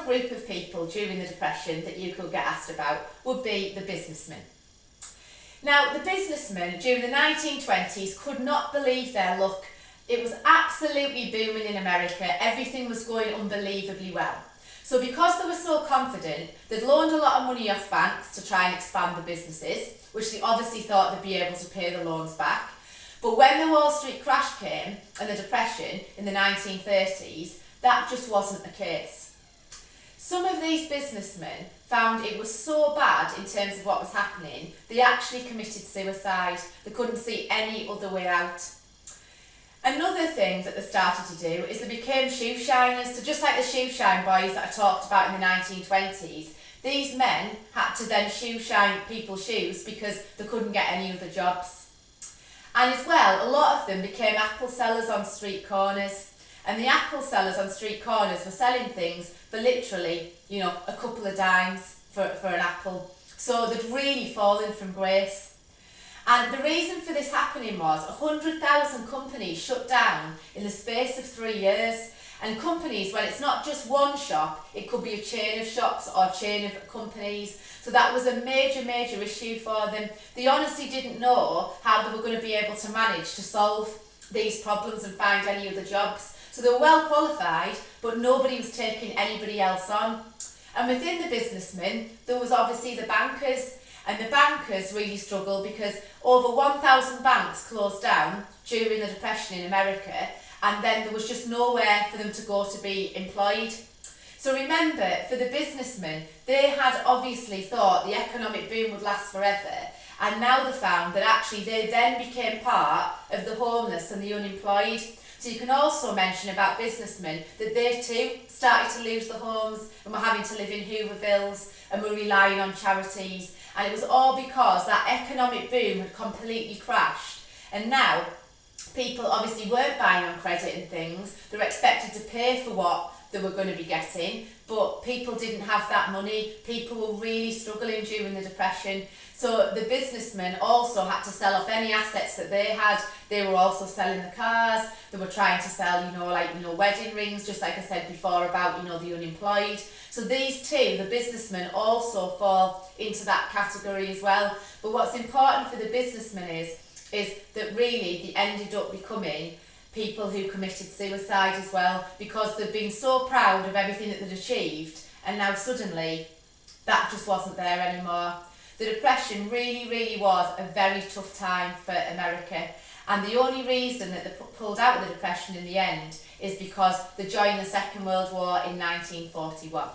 group of people during the Depression that you could get asked about would be the businessmen. Now, the businessmen during the 1920s could not believe their luck. It was absolutely booming in America. Everything was going unbelievably well. So because they were so confident, they'd loaned a lot of money off banks to try and expand the businesses, which they obviously thought they'd be able to pay the loans back. But when the Wall Street crash came and the Depression in the 1930s, that just wasn't the case. Some of these businessmen found it was so bad in terms of what was happening, they actually committed suicide. They couldn't see any other way out. Another thing that they started to do is they became shoe shiners. So just like the shoe shine boys that I talked about in the 1920s, these men had to then shoe shine people's shoes because they couldn't get any other jobs. And as well, a lot of them became apple sellers on street corners. And the apple sellers on street corners were selling things for literally, a couple of dimes for an apple. So they'd really fallen from grace. And the reason for this happening was 100,000 companies shut down in the space of 3 years. And companies, when it's not just one shop, it could be a chain of shops or a chain of companies. So that was a major, major issue for them. They honestly didn't know how they were going to be able to manage to solve these problems and find any other jobs. So they were well qualified, but nobody was taking anybody else on. And within the businessmen, there was obviously the bankers. And the bankers really struggled because over 1,000 banks closed down during the Depression in America, and then there was just nowhere for them to go to be employed. So remember, for the businessmen, they had obviously thought the economic boom would last forever, and now they found that actually they then became part of the homeless and the unemployed. So you can also mention about businessmen that they too started to lose their homes and were having to live in Hoovervilles and were relying on charities. And it was all because that economic boom had completely crashed. And now people obviously weren't buying on credit and things. They were expected to pay for what they were going to be getting, but people didn't have that money. People were really struggling during the Depression. So the businessmen also had to sell off any assets that they had. They were also selling the cars. They were trying to sell, wedding rings, just like I said before about, the unemployed. So these two, the businessmen, also fall into that category as well. But what's important for the businessmen is that really they ended up becoming people who committed suicide as well, because they'd been so proud of everything that they'd achieved, and now suddenly that just wasn't there anymore. The Depression really, really was a very tough time for America, and the only reason that they pulled out of the Depression in the end is because they joined the Second World War in 1941.